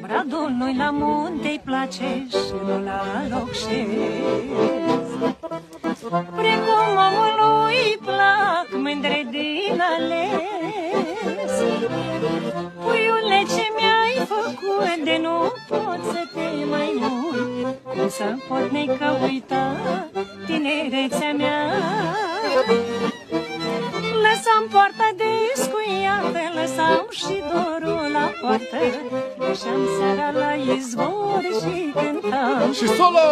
Bradul nu-i la munte-i place și nu la loc șez. Precum omului îi plac mândre din ales. Puiule, ce mi-ai făcut de nu pot să te mai uit? Cum să pot necă uita tinerețea mea? Lăsam poarta descuiată, lăsam și dorul la poartă, ieșeam seara la izvor și cântam. Și solo!